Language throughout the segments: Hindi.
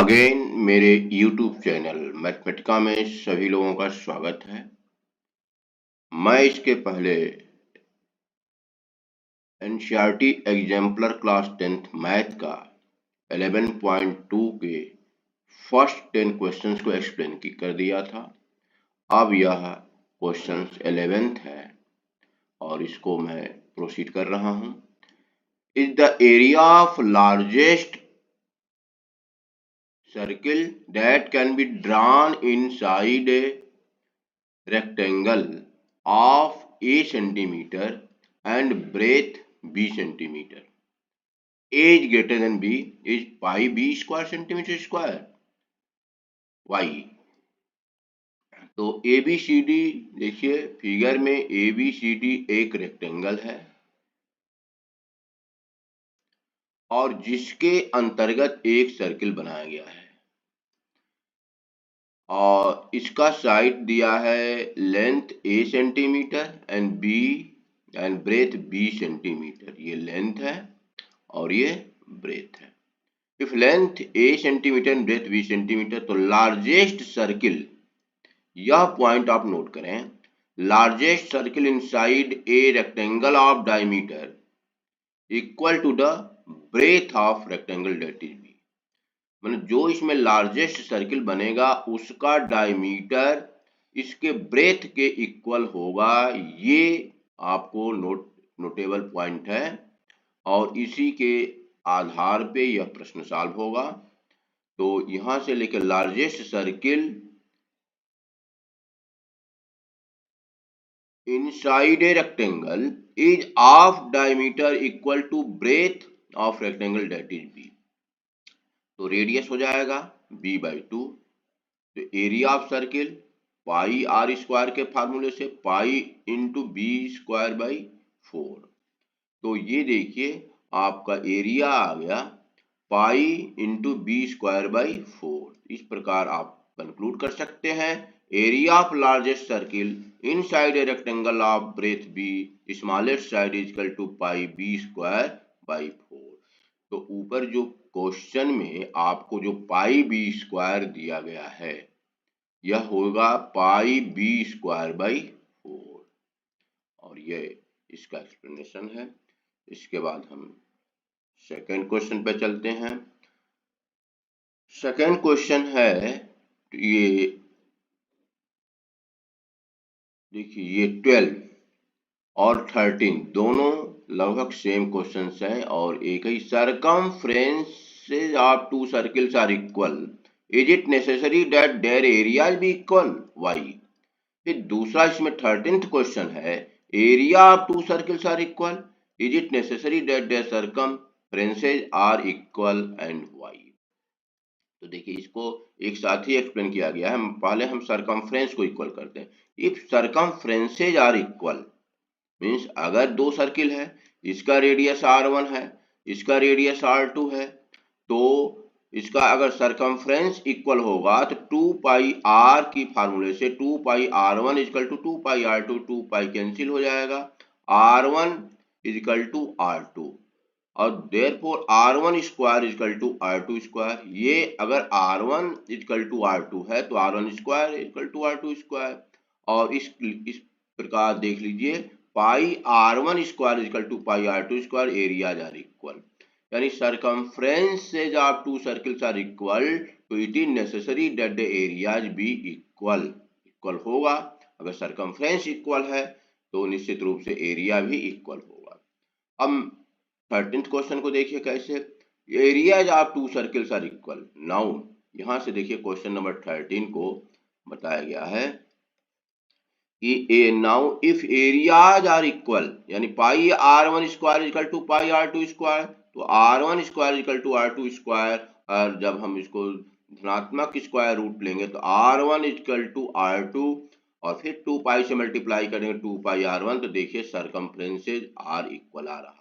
अगेन मेरे YouTube चैनल मैथमेटिका में सभी लोगों का स्वागत है। मैं इसके पहले NCERT exemplar class 10th math का 11.2 के फर्स्ट 10 क्वेश्चंस को एक्सप्लेन कर दिया था। अब यह क्वेश्चंस 11th है और इसको मैं प्रोसीड कर रहा हूं। Is the area of largest circle that can be drawn inside a rectangle of a centimeter and breadth b centimeter. A is greater than b is pi b square centimeter square y. तो ए बी सी डी देखिए फिगर में ए बी सी डी एक रेक्टेंगल है और जिसके अंतर्गत एक सर्किल बनाया गया है और इसका साइड दिया है length a centimetre and B and breadth b centimetre. ये लेंथ है और ये ब्रेथ है। If length a centimetre and breadth b centimetre तो लार्जेस्ट सर्किल, यह पॉइंट आप नोट करें, largest circle inside a rectangle of diameter equal to the breadth of rectangle that is b। मतलब जो इसमें लार्जेस्ट सर्किल बनेगा उसका डायमीटर इसके ब्रेथ के इक्वल होगा। ये आपको नोटेबल पॉइंट है और इसी के आधार पे यह प्रश्न सॉल्व होगा। तो यहां से लेकर largest circle inside a rectangle is of diameter equal to breadth of rectangle that is B. तो रेडियस हो जाएगा b/2। तो area of circle pi r square के फार्मूले से pi into B square by 4। तो ये देखिए आपका एरिया आ गया pi into B square by 4। इस प्रकार आप कंक्लूड कर सकते हैं area of largest circle inside a rectangle of breadth be smallest side is equal to pi B square by 4। तो ऊपर जो क्वेश्चन में आपको जो पाई बी स्क्वायर दिया गया है यह होगा पाई बी स्क्वायर बाई 4 और ये इसका एक्सप्लेनेशन है। इसके बाद हम सेकेंड क्वेश्चन पे चलते हैं। सेकेंड क्वेश्चन है ये देखिए, ये 12 और 13 दोनों लगभग सेम क्वेश्चंस हैं और एक ही circumferences of two circles are equal, is it necessary that their areas be equal why. फिर दूसरा इसमें 13th क्वेश्चन है area of two circles are equal, is it necessary that their circumferences are equal and why. तो देखिए इसको एक साथ ही एक्सप्लेन किया गया है। पहले हम सर्कमफ्रेंस को इक्वल करते हैं। इफ सर्कमफ्रेंसेज आर इक्वल मीन्स अगर दो सर्किल है, इसका रेडियस r1 है, इसका रेडियस r2 है, तो इसका अगर सर्कमफ्रेंस इक्वल होगा तो 2 पाई r की फार्मूले से 2 pi r1 equal to 2 pi r2, 2 pi cancel हो जाएगा, r1 इक्वल टू r2 और therefore r1 square equal to r2 square. ये अगर r1 इक्वल टू r2 है तो r1 square equal to r2 square. और इस प्रकार देख लीजिए pi r1 square equal to pi r2 square, areas are equal, यानी circumferences of two circles are equal तो it is necessary that the areas be equal। Equal होगा, अगर circumference इक्वल है तो निश्चित रूप से एरिया भी इक्वल होगा। अब 13th क्वेश्चन को देखिए कैसे, areas of two circles are equal. Now यहां से देखिए क्वेश्चन नंबर 13 को बताया गया है कि now if areas are equal यानी pi r1 square equal to pi r2 square, तो r1 square equal to r2 square और जब हम इसको धनात्मक स्क्वायर रूट लेंगे तो r1 इक्वल टू r2 और फिर 2 पाई से मल्टीप्लाई करेंगे 2 पाई r1, तो देखिए सर्कमफ्रेंसेज आर इक्वल आ रहा है।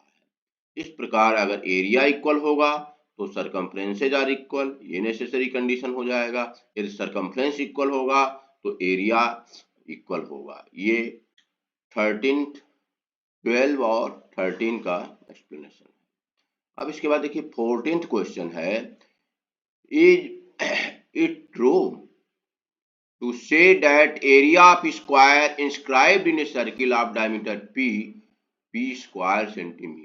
इस प्रकार अगर एरिया इक्वल होगा तो सर्कमफ्रेंसेज आर इक्वल, ये नेसेसरी कंडीशन हो जाएगा। यदि सर्कमफ्रेंस इक्वल होगा तो एरिया इक्वल होगा। ये 13, 12 और 13 का एक्सप्लेनेशन है। अब इसके बाद देखिए 14th क्वेश्चन है, is it true to say that area of square inscribed in a circle of diameter p square centimeter?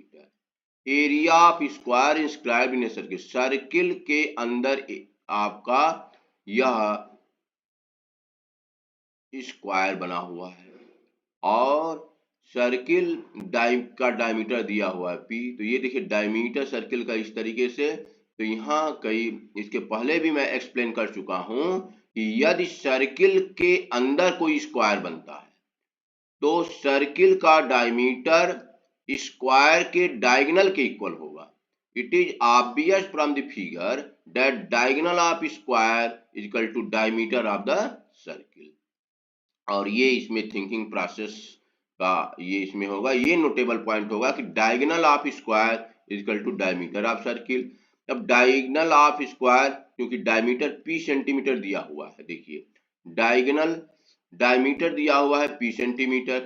Area of square inscribed in a circle, circle के अंदर आपका यह स्क्वायर बना हुआ है और सर्किल का डायमीटर दिया हुआ है p। तो ये देखिए डायमीटर सर्किल का इस तरीके से। तो यहाँ कई इसके पहले भी मैं एक्सप्लेन कर चुका हूं कि यदि सर्किल के अंदर कोई स्क्वायर बनता है तो सर्किल का डायमीटर स्क्वायर के डायगोनल के इक्वल होगा। It is obvious from the figure that diagonal of square is equal to diameter of the circle. और ये इसमें थिंकिंग प्रोसेस का ये इसमें होगा, ये नोटेबल पॉइंट होगा कि diagonal of square is equal to diameter of circle. अब डायगोनल ऑफ स्क्वायर क्योंकि डायमीटर p सेंटीमीटर दिया हुआ है, देखिए डायगोनल डायमीटर दिया हुआ है p सेंटीमीटर,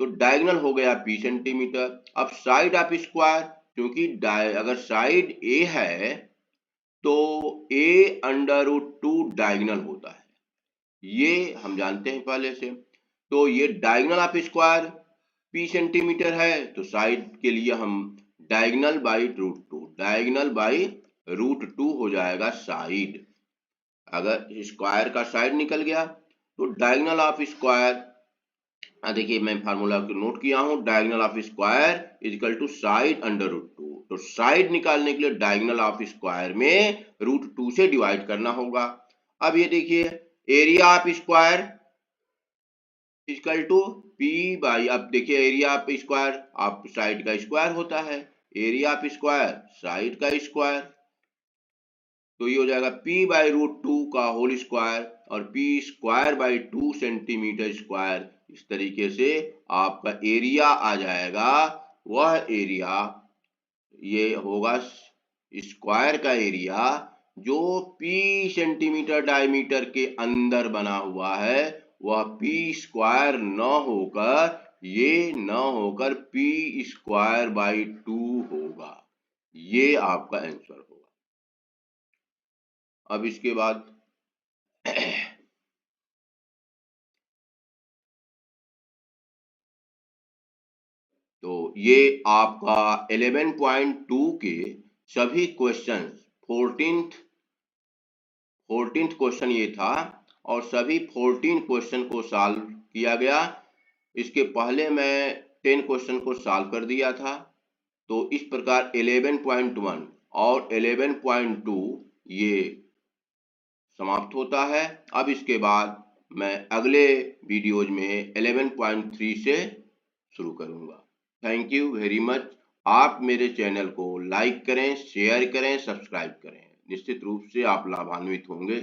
तो डायगोनल हो गया p सेंटीमीटर। अब साइड ऑफ स्क्वायर क्योंकि अगर साइड a है तो a अंडर रूट 2 डायगोनल होता है, ये हम जानते हैं पहले से। तो ये diagonal of square p centimetre है तो साइड के लिए हम diagonal by root 2, diagonal by root 2 हो जाएगा साइड। अगर स्क्वायर का साइड निकल गया तो डायगोनल ऑफ स्क्वायर, देखिए मैं फार्मूला को नोट किया हूं, diagonal of square is equal to side under root 2। तो साइड निकालने के लिए डायगोनल ऑफ स्क्वायर में रूट 2 से डिवाइड करना होगा। अब ये देखिए area of square equal to p by, अब देखिए एरिया ऑफ स्क्वायर आप साइड का स्क्वायर होता है, एरिया ऑफ स्क्वायर साइड का स्क्वायर, तो ये हो जाएगा p बाई रूट 2 का होल स्क्वायर और p square by 2 centimetre square. इस तरीके से आपका एरिया आ जाएगा, वह एरिया ये होगा स्क्वायर का एरिया जो p सेंटीमीटर डायमीटर के अंदर बना हुआ है, वह p स्क्वायर न होकर p स्क्वायर बाई 2 होगा। ये आपका आंसर होगा। अब इसके बाद तो ये आपका 11.2 के सभी क्वेश्चन 14th क्वेश्चन ये था और सभी 14 क्वेश्चन को सॉल्व किया गया। इसके पहले मैं 10 क्वेश्चन को सॉल्व कर दिया था। तो इस प्रकार 11.1 और 11.2 ये समाप्त होता है। अब इसके बाद मैं अगले वीडियोज में 11.3 से शुरू करूंगा। Thank you very much. आप मेरे चैनल को लाइक करें, शेयर करें, सब्सक्राइब करें। निश्चित रूप से आप लाभान्वित होंगे।